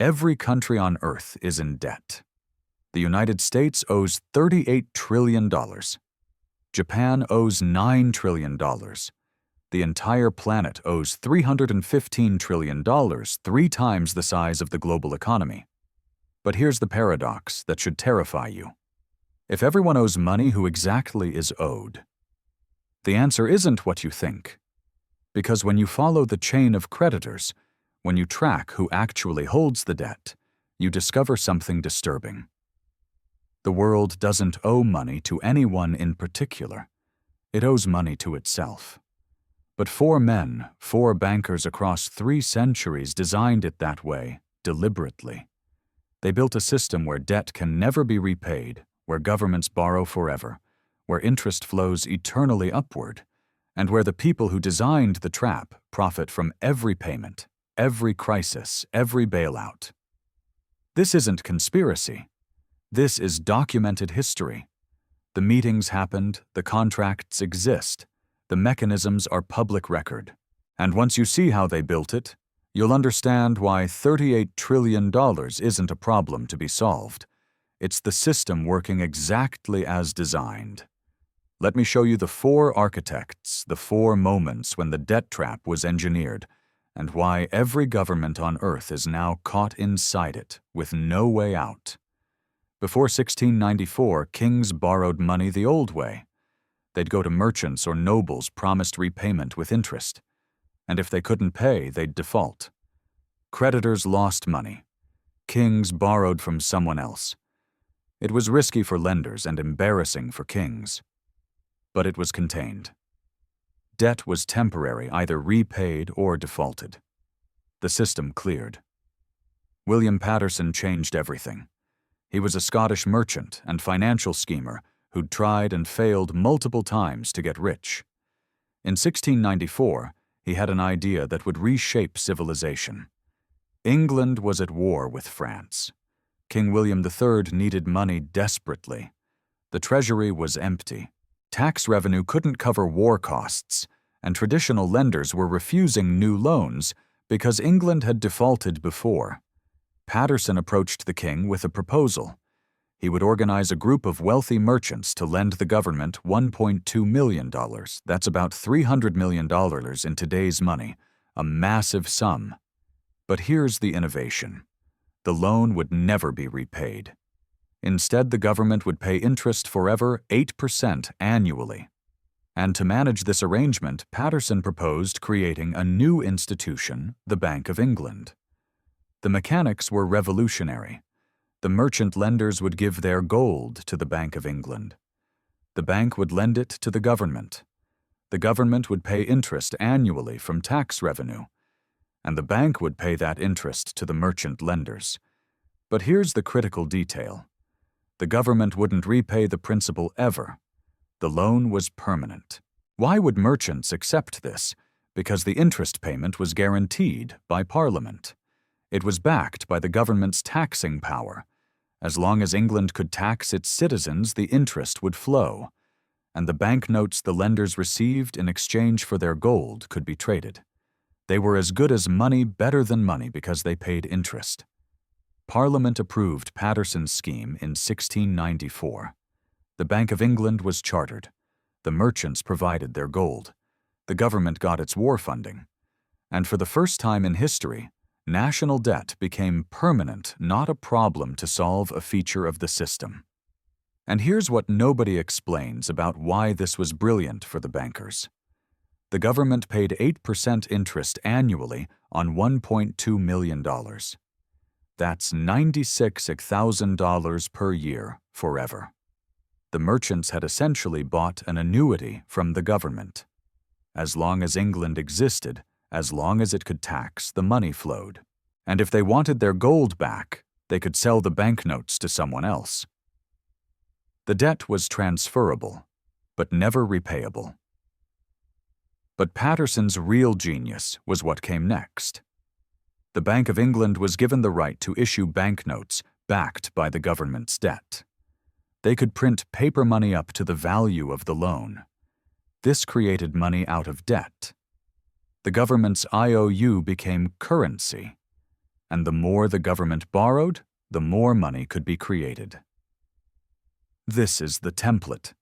Every country on Earth is in debt. The United States owes $38 trillion. Japan owes $9 trillion. The entire planet owes $315 trillion, 3 times the size of the global economy. But here's the paradox that should terrify you. If everyone owes money, who exactly is owed? The answer isn't what you think. Because when you follow the chain of creditors, when you track who actually holds the debt, you discover something disturbing. The world doesn't owe money to anyone in particular. It owes money to itself. But 4 men, 4 bankers across 3 centuries designed it that way, deliberately. They built a system where debt can never be repaid, where governments borrow forever, where interest flows eternally upward, and where the people who designed the trap profit from every payment, every crisis, every bailout. This isn't conspiracy. This is documented history. The meetings happened, the contracts exist, the mechanisms are public record. And once you see how they built it, you'll understand why $38 trillion isn't a problem to be solved. It's the system working exactly as designed. Let me show you the 4 architects, the 4 moments when the debt trap was engineered, and why every government on Earth is now caught inside it with no way out. Before 1694, kings borrowed money the old way. They'd go to merchants or nobles promised repayment with interest, and if they couldn't pay, they'd default. Creditors lost money. Kings borrowed from someone else. It was risky for lenders and embarrassing for kings. But it was contained. Debt was temporary, either repaid or defaulted. The system cleared. William Paterson changed everything. He was a Scottish merchant and financial schemer who'd tried and failed multiple times to get rich. In 1694, he had an idea that would reshape civilization. England was at war with France. King William III needed money desperately. The treasury was empty. Tax revenue couldn't cover war costs, and traditional lenders were refusing new loans because England had defaulted before. Paterson approached the king with a proposal. He would organize a group of wealthy merchants to lend the government $1.2 million. That's about $300 million in today's money, a massive sum. But here's the innovation. The loan would never be repaid. Instead, the government would pay interest forever, 8% annually. And to manage this arrangement, Paterson proposed creating a new institution, the Bank of England. The mechanics were revolutionary. The merchant lenders would give their gold to the Bank of England. The bank would lend it to the government. The government would pay interest annually from tax revenue, and the bank would pay that interest to the merchant lenders. But here's the critical detail. The government wouldn't repay the principal ever. The loan was permanent. Why would merchants accept this? Because the interest payment was guaranteed by Parliament. It was backed by the government's taxing power. As long as England could tax its citizens, the interest would flow, and the banknotes the lenders received in exchange for their gold could be traded. They were as good as money, better than money, because they paid interest. Parliament approved Paterson's scheme in 1694. The Bank of England was chartered. The merchants provided their gold. The government got its war funding. And for the first time in history, national debt became permanent, not a problem to solve, a feature of the system. And here's what nobody explains about why this was brilliant for the bankers. The government paid 8% interest annually on $1.2 million. That's $96,000 per year, forever. The merchants had essentially bought an annuity from the government. As long as England existed, as long as it could tax, the money flowed. And if they wanted their gold back, they could sell the banknotes to someone else. The debt was transferable, but never repayable. But Paterson's real genius was what came next. The Bank of England was given the right to issue banknotes backed by the government's debt. They could print paper money up to the value of the loan. This created money out of debt. The government's IOU became currency. and the more the government borrowed, the more money could be created. This is the template.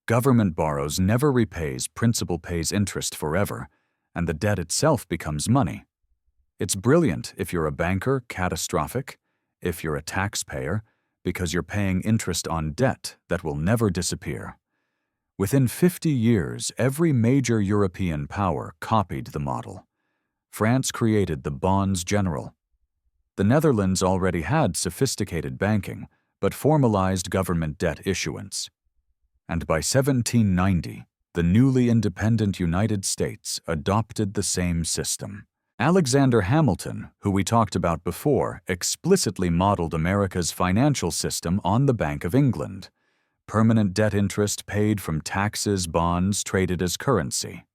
Government borrows, never repays, principal pays interest forever, and the debt itself becomes money. It's brilliant if you're a banker, catastrophic if you're a taxpayer, because you're paying interest on debt that will never disappear. Within 50 years, every major European power copied the model. France created the bonds general. The Netherlands already had sophisticated banking, but formalized government debt issuance. And by 1790, the newly independent United States adopted the same system. Alexander Hamilton, who we talked about before, explicitly modeled America's financial system on the Bank of England. Permanent debt interest paid from taxes, bonds traded as currency.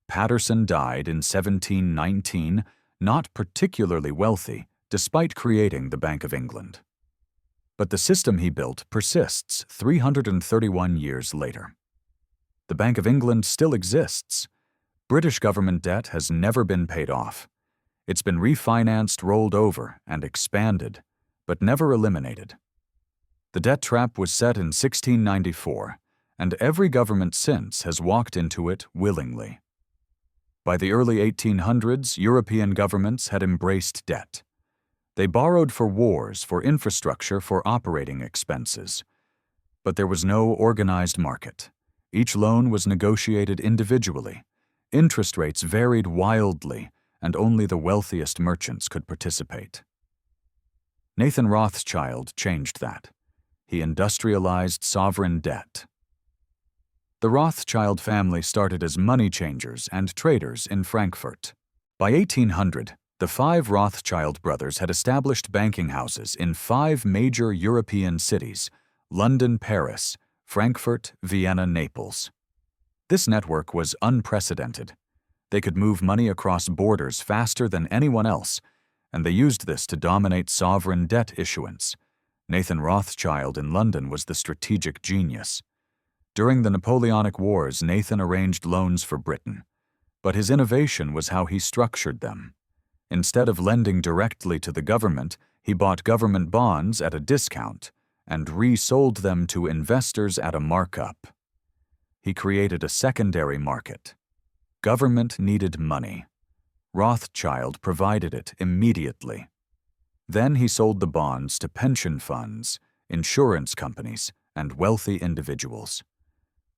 Paterson died in 1719, not particularly wealthy, despite creating the Bank of England. But the system he built persists 331 years later. The Bank of England still exists. British government debt has never been paid off. It's been refinanced, rolled over, and expanded, but never eliminated. The debt trap was set in 1694, and every government since has walked into it willingly. By the early 1800s, European governments had embraced debt. They borrowed for wars, for infrastructure, for operating expenses. But there was no organized market. Each loan was negotiated individually. Interest rates varied wildly, and only the wealthiest merchants could participate. Nathan Rothschild changed that. He industrialized sovereign debt. The Rothschild family started as money changers and traders in Frankfurt. By 1800, the 5 Rothschild brothers had established banking houses in 5 major European cities: London, Paris, Frankfurt, Vienna, Naples. This network was unprecedented. They could move money across borders faster than anyone else, and they used this to dominate sovereign debt issuance. Nathan Rothschild in London was the strategic genius. During the Napoleonic Wars, Nathan arranged loans for Britain, but his innovation was how he structured them. Instead of lending directly to the government, he bought government bonds at a discount and resold them to investors at a markup. He created a secondary market. Government needed money. Rothschild provided it immediately. Then he sold the bonds to pension funds, insurance companies, and wealthy individuals.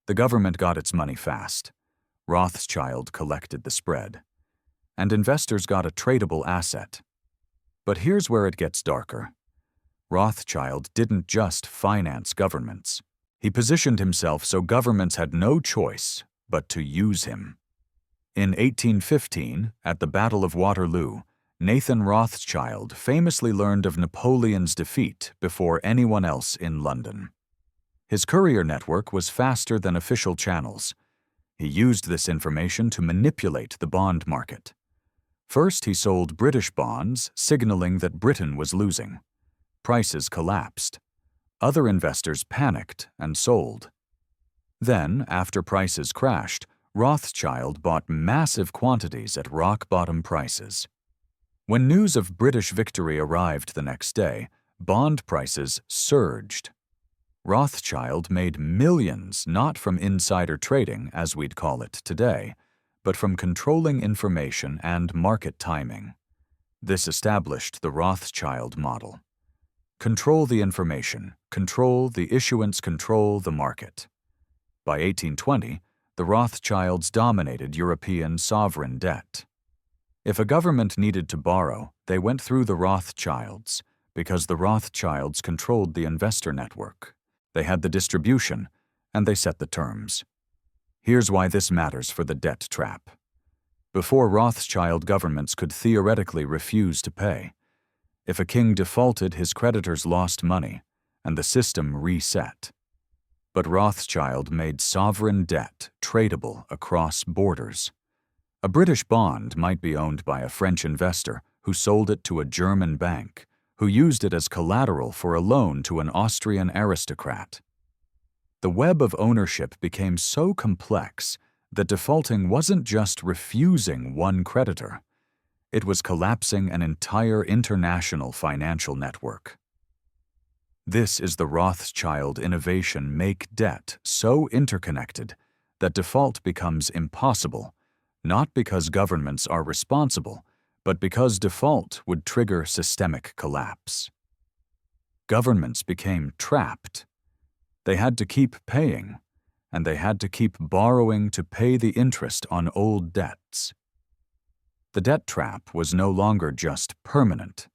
The government got its money fast. Rothschild collected the spread. And investors got a tradable asset. But here's where it gets darker. Rothschild didn't just finance governments. He positioned himself so governments had no choice but to use him. In 1815, at the Battle of Waterloo, Nathan Rothschild famously learned of Napoleon's defeat before anyone else in London. His courier network was faster than official channels. He used this information to manipulate the bond market. First, he sold British bonds, signaling that Britain was losing. Prices collapsed. Other investors panicked and sold. Then, after prices crashed, Rothschild bought massive quantities at rock-bottom prices. When news of British victory arrived the next day, bond prices surged. Rothschild made millions not from insider trading, as we'd call it today, but from controlling information and market timing. This established the Rothschild model. Control the information, control the issuance, control the market. By 1820, the Rothschilds dominated European sovereign debt. If a government needed to borrow, they went through the Rothschilds, because the Rothschilds controlled the investor network. They had the distribution, and they set the terms. Here's why this matters for the debt trap. Before Rothschild governments could theoretically refuse to pay. If a king defaulted, his creditors lost money, and the system reset. But Rothschild made sovereign debt tradable across borders. A British bond might be owned by a French investor who sold it to a German bank, who used it as collateral for a loan to an Austrian aristocrat. The web of ownership became so complex that defaulting wasn't just refusing one creditor. It was collapsing an entire international financial network. This is the Rothschild innovation: make debt so interconnected that default becomes impossible, not because governments are responsible, but because default would trigger systemic collapse. Governments became trapped. They had to keep paying, and they had to keep borrowing to pay the interest on old debts. The debt trap was no longer just permanent.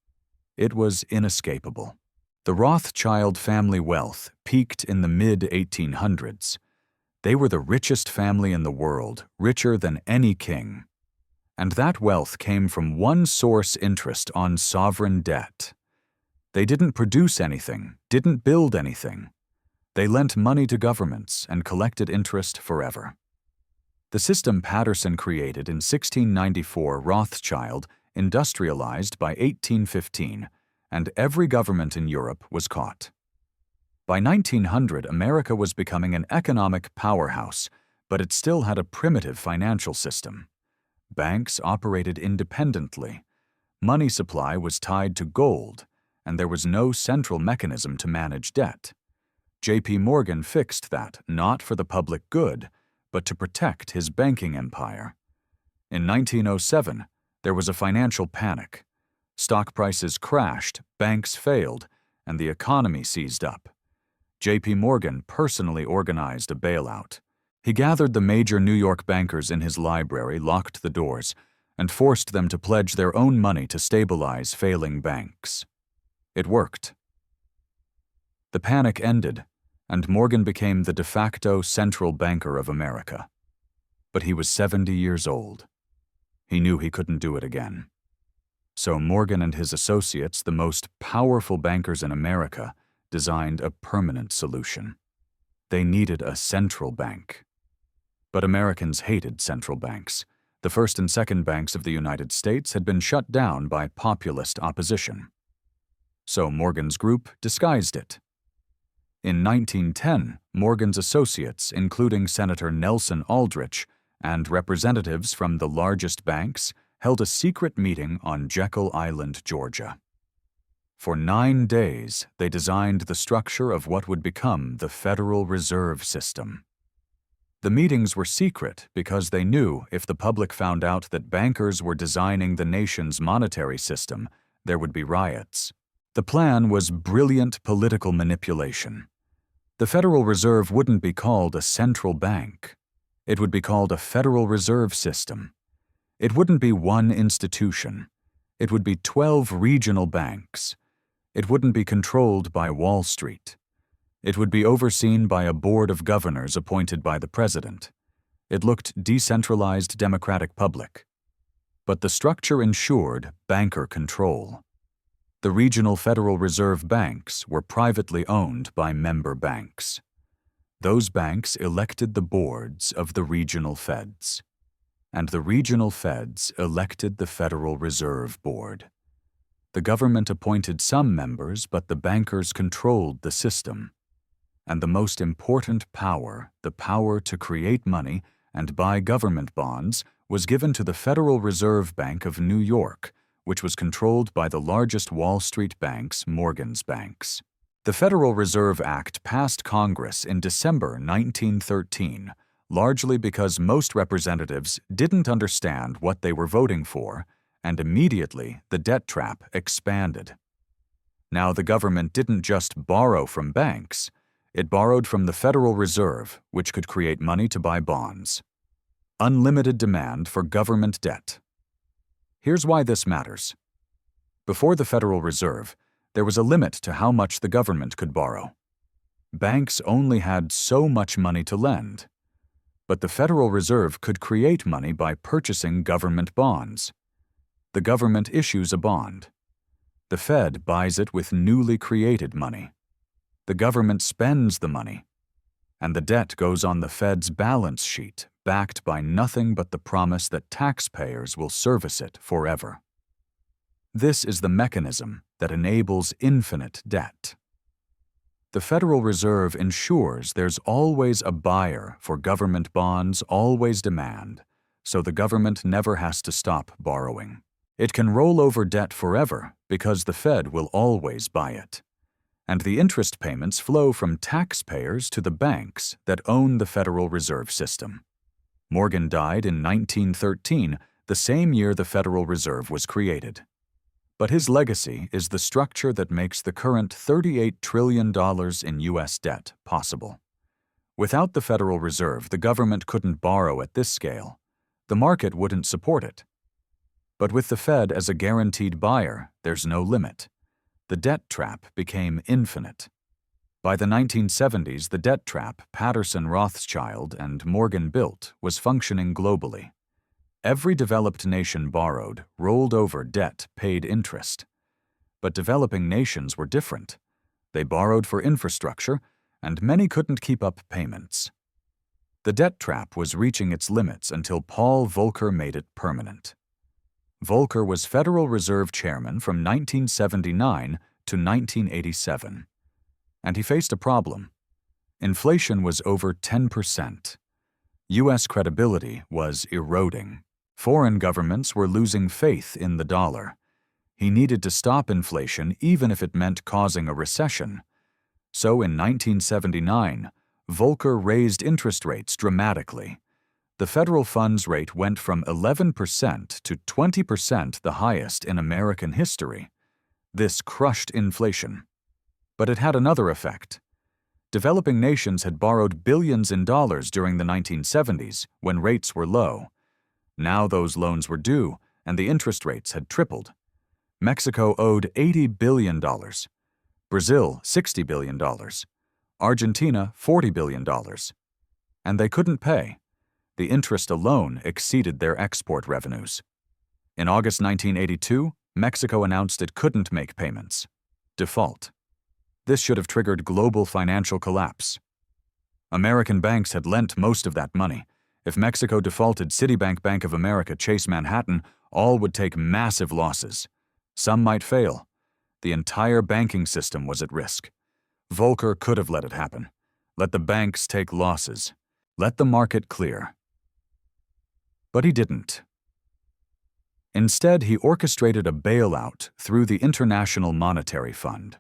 It was inescapable. The Rothschild family wealth peaked in the mid-1800s. They were the richest family in the world, richer than any king. And that wealth came from one source: interest on sovereign debt. They didn't produce anything, didn't build anything. They lent money to governments and collected interest forever. The system Paterson created in 1694, Rothschild industrialized by 1815, and every government in Europe was caught. By 1900, America was becoming an economic powerhouse, but it still had a primitive financial system. Banks operated independently. Money supply was tied to gold, and there was no central mechanism to manage debt. J.P. Morgan fixed that, not for the public good, but to protect his banking empire. In 1907, there was a financial panic. Stock prices crashed, banks failed, and the economy seized up. J.P. Morgan personally organized a bailout. He gathered the major New York bankers in his library, locked the doors, and forced them to pledge their own money to stabilize failing banks. It worked. The panic ended, and Morgan became the de facto central banker of America. But he was 70 years old. He knew he couldn't do it again. So Morgan and his associates, the most powerful bankers in America, designed a permanent solution. They needed a central bank. But Americans hated central banks. The first and second banks of the United States had been shut down by populist opposition. So Morgan's group disguised it. In 1910, Morgan's associates, including Senator Nelson Aldrich and representatives from the largest banks, held a secret meeting on Jekyll Island, Georgia. For 9 days, they designed the structure of what would become the Federal Reserve System. The meetings were secret because they knew if the public found out that bankers were designing the nation's monetary system, there would be riots. The plan was brilliant political manipulation. The Federal Reserve wouldn't be called a central bank. It would be called a Federal Reserve System. It wouldn't be one institution. It would be 12 regional banks. It wouldn't be controlled by Wall Street. It would be overseen by a board of governors appointed by the president. It looked decentralized, democratic, public. But the structure ensured banker control. The regional Federal Reserve banks were privately owned by member banks. Those banks elected the boards of the regional feds. And the regional feds elected the Federal Reserve Board. The government appointed some members, but the bankers controlled the system. And the most important power, the power to create money and buy government bonds, was given to the Federal Reserve Bank of New York, which was controlled by the largest Wall Street banks, Morgan's banks. The Federal Reserve Act passed Congress in December 1913, largely because most representatives didn't understand what they were voting for, and immediately the debt trap expanded. Now the government didn't just borrow from banks, it borrowed from the Federal Reserve, which could create money to buy bonds. Unlimited demand for government debt. Here's why this matters. Before the Federal Reserve, there was a limit to how much the government could borrow. Banks only had so much money to lend. But the Federal Reserve could create money by purchasing government bonds. The government issues a bond. The Fed buys it with newly created money. The government spends the money. And the debt goes on the Fed's balance sheet, backed by nothing but the promise that taxpayers will service it forever. This is the mechanism that enables infinite debt. The Federal Reserve ensures there's always a buyer for government bonds, always demand, so the government never has to stop borrowing. It can roll over debt forever because the Fed will always buy it. And the interest payments flow from taxpayers to the banks that own the Federal Reserve System. Morgan died in 1913, the same year the Federal Reserve was created. But his legacy is the structure that makes the current $38 trillion in U.S. debt possible. Without the Federal Reserve, the government couldn't borrow at this scale. The market wouldn't support it. But with the Fed as a guaranteed buyer, there's no limit. The debt trap became infinite. By the 1970s, the debt trap Paterson, Rothschild, and Morgan built was functioning globally. Every developed nation borrowed, rolled over debt, paid interest. But developing nations were different. They borrowed for infrastructure, and many couldn't keep up payments. The debt trap was reaching its limits until Paul Volcker made it permanent. Volcker was Federal Reserve Chairman from 1979 to 1987. And he faced a problem. Inflation was over 10%. U.S. credibility was eroding. Foreign governments were losing faith in the dollar. He needed to stop inflation even if it meant causing a recession. So in 1979, Volcker raised interest rates dramatically. The federal funds rate went from 11% to 20%, the highest in American history. This crushed inflation. But it had another effect. Developing nations had borrowed billions in dollars during the 1970s when rates were low. Now those loans were due, and the interest rates had tripled. Mexico owed $80 billion. Brazil, $60 billion. Argentina, $40 billion. And they couldn't pay. The interest alone exceeded their export revenues. In August 1982, Mexico announced it couldn't make payments. Default. This should have triggered global financial collapse. American banks had lent most of that money. If Mexico defaulted, Citibank, Bank of America, Chase Manhattan, all would take massive losses. Some might fail. The entire banking system was at risk. Volcker could have let it happen. Let the banks take losses. Let the market clear. But he didn't. Instead, he orchestrated a bailout through the International Monetary Fund.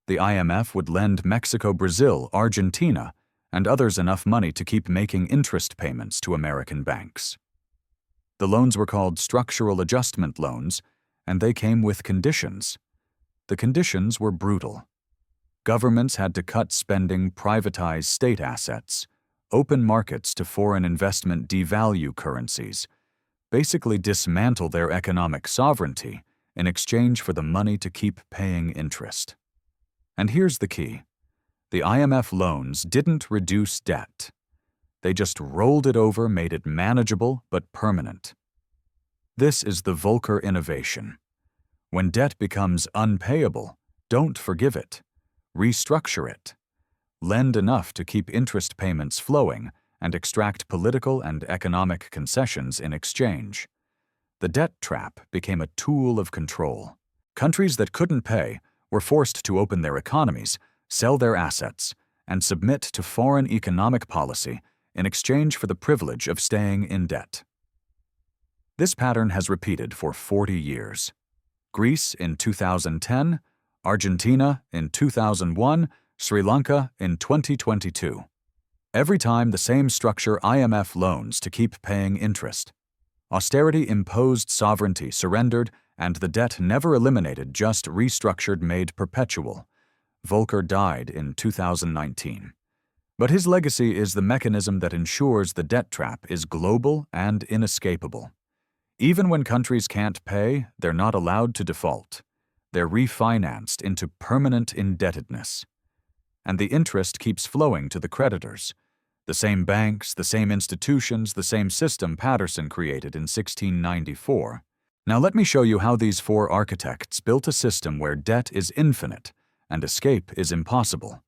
The IMF would lend Mexico, Brazil, Argentina, and others enough money to keep making interest payments to American banks. The loans were called structural adjustment loans, and they came with conditions. The conditions were brutal. Governments had to cut spending, privatize state assets, open markets to foreign investment, devalue currencies, basically dismantle their economic sovereignty in exchange for the money to keep paying interest. And here's the key. The IMF loans didn't reduce debt. They just rolled it over, made it manageable but permanent. This is the Volcker innovation. When debt becomes unpayable, don't forgive it. Restructure it. Lend enough to keep interest payments flowing and extract political and economic concessions in exchange. The debt trap became a tool of control. Countries that couldn't pay were forced to open their economies, sell their assets, and submit to foreign economic policy in exchange for the privilege of staying in debt. This pattern has repeated for 40 years. Greece in 2010, Argentina in 2001, Sri Lanka in 2022. Every time the same structure: IMF loans to keep paying interest. Austerity imposed, sovereignty surrendered, and the debt never eliminated, just restructured, made perpetual. Volcker died in 2019. But his legacy is the mechanism that ensures the debt trap is global and inescapable. Even when countries can't pay, they're not allowed to default. They're refinanced into permanent indebtedness. And the interest keeps flowing to the creditors. The same banks, the same institutions, the same system Paterson created in 1694. Now let me show you how these four architects built a system where debt is infinite and escape is impossible.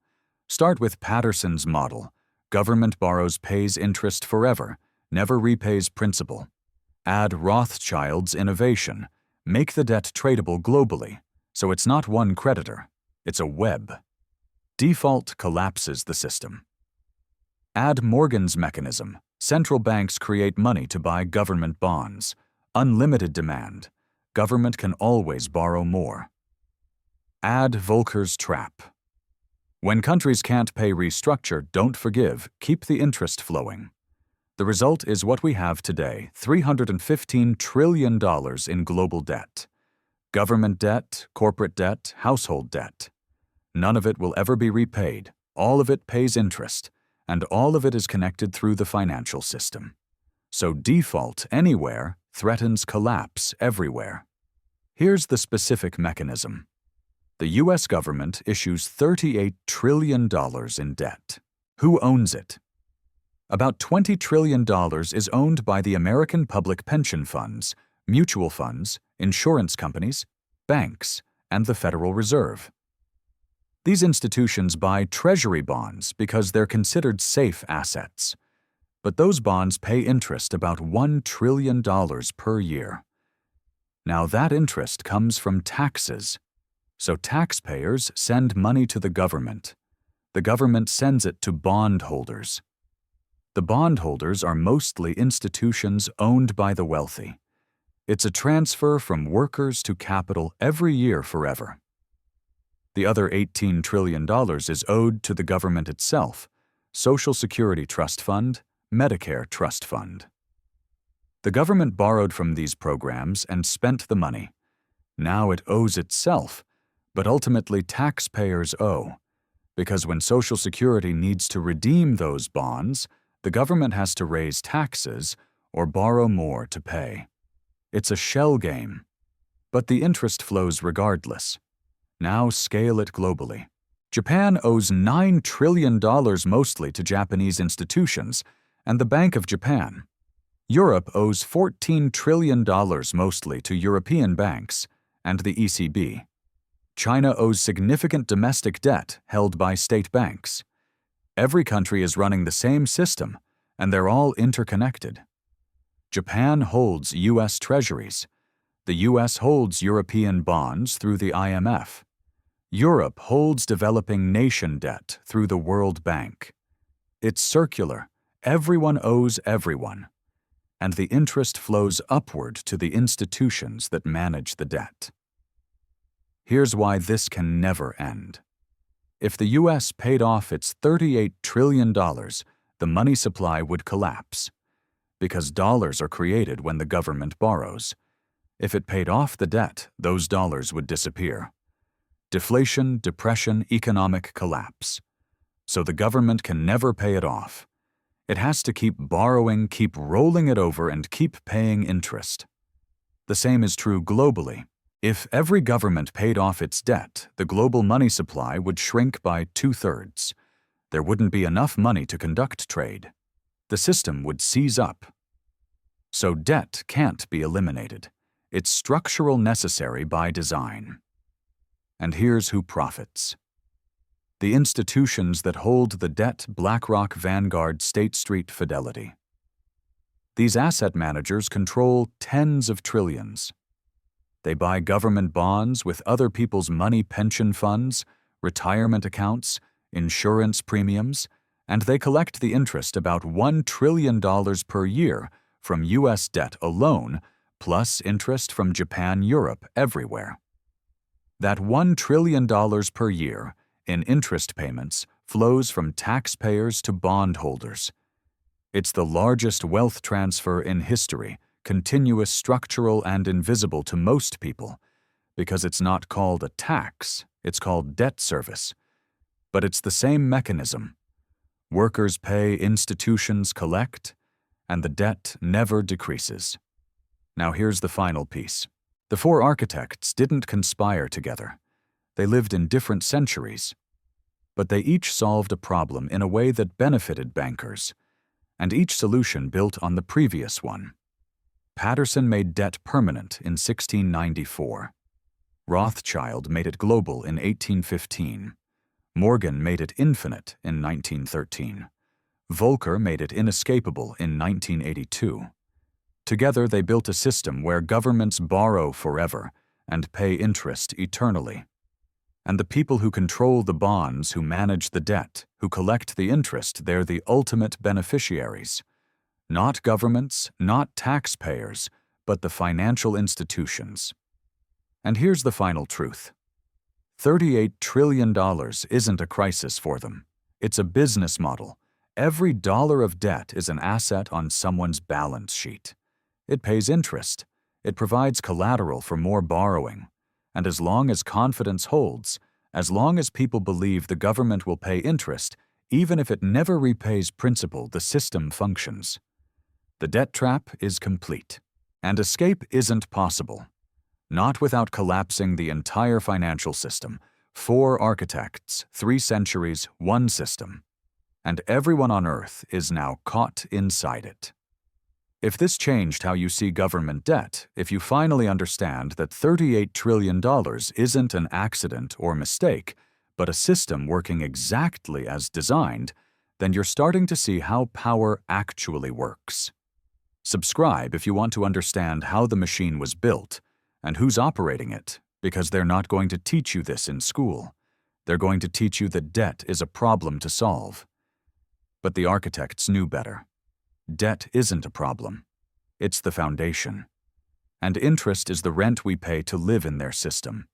Start with Paterson's model. Government borrows, pays interest forever, never repays principal. Add Rothschild's innovation. Make the debt tradable globally, so it's not one creditor, it's a web. Default collapses the system. Add Morgan's mechanism. Central banks create money to buy government bonds. Unlimited demand. government can always borrow more. Add Volcker's trap. When countries can't pay restructure, don't forgive, keep the interest flowing. The result is what we have today, $315 trillion in global debt. Government debt, corporate debt, household debt. None of it will ever be repaid. All of it pays interest, and all of it is connected through the financial system. So default anywhere threatens collapse everywhere. Here's the specific mechanism. The U.S. government issues $38 trillion in debt. Who owns it? About $20 trillion is owned by the American public pension funds, mutual funds, insurance companies, banks, and the Federal Reserve. These institutions buy treasury bonds because they're considered safe assets. But those bonds pay interest about $1 trillion per year. Now that interest comes from taxes. So taxpayers send money to the government. The government sends it to bondholders. The bondholders are mostly institutions owned by the wealthy. It's a transfer from workers to capital every year forever. The other $18 trillion is owed to the government itself, Social Security Trust Fund, Medicare Trust Fund. The government borrowed from these programs and spent the money. Now it owes itself, but ultimately taxpayers owe, because when Social Security needs to redeem those bonds, the government has to raise taxes or borrow more to pay. It's a shell game, but the interest flows regardless. Now scale it globally. Japan owes $9 trillion mostly to Japanese institutions and the Bank of Japan. Europe owes $14 trillion mostly to European banks and the ECB. China owes significant domestic debt held by state banks. Every country is running the same system, and they're all interconnected. Japan holds U.S. treasuries. The U.S. holds European bonds through the IMF. Europe holds developing nation debt through the World Bank. It's circular. Everyone owes everyone. And the interest flows upward to the institutions that manage the debt. Here's why this can never end. If the U.S. paid off its $38 trillion, the money supply would collapse, because dollars are created when the government borrows. If it paid off the debt, those dollars would disappear. Deflation, depression, economic collapse. So the government can never pay it off. It has to keep borrowing, keep rolling it over, and keep paying interest. The same is true globally. If every government paid off its debt, the global money supply would shrink by 2/3. There wouldn't be enough money to conduct trade. The system would seize up. So debt can't be eliminated. It's structural necessary by design. And here's who profits. The institutions that hold the debt: BlackRock, Vanguard, State Street, Fidelity. These asset managers control tens of trillions. They buy government bonds with other people's money, pension funds, retirement accounts, insurance premiums, and they collect the interest, about $1 trillion per year, from U.S. debt alone, plus interest from Japan, Europe, everywhere. That $1 trillion per year in interest payments flows from taxpayers to bondholders. It's the largest wealth transfer in history, continuous, structural, and invisible to most people, because it's not called a tax, it's called debt service. But it's the same mechanism. Workers pay, institutions collect, and the debt never decreases. Now here's the final piece. The four architects didn't conspire together. They lived in different centuries. But they each solved a problem in a way that benefited bankers, and each solution built on the previous one. Paterson made debt permanent in 1694. Rothschild made it global in 1815. Morgan made it infinite in 1913. Volcker made it inescapable in 1982. Together they built a system where governments borrow forever and pay interest eternally. And the people who control the bonds, who manage the debt, who collect the interest, they're the ultimate beneficiaries. Not governments, not taxpayers, but the financial institutions. And here's the final truth. $38 trillion isn't a crisis for them. It's a business model. Every dollar of debt is an asset on someone's balance sheet. It pays interest. It provides collateral for more borrowing. And as long as confidence holds, as long as people believe the government will pay interest, even if it never repays principal, the system functions. The debt trap is complete, and escape isn't possible. Not without collapsing the entire financial system. 4 architects, 3 centuries, 1 system. And everyone on Earth is now caught inside it. If this changed how you see government debt, if you finally understand that $38 trillion isn't an accident or mistake, but a system working exactly as designed, then you're starting to see how power actually works. Subscribe if you want to understand how the machine was built and who's operating it, because they're not going to teach you this in school. They're going to teach you that debt is a problem to solve. But the architects knew better. Debt isn't a problem. It's the foundation. And interest is the rent we pay to live in their system.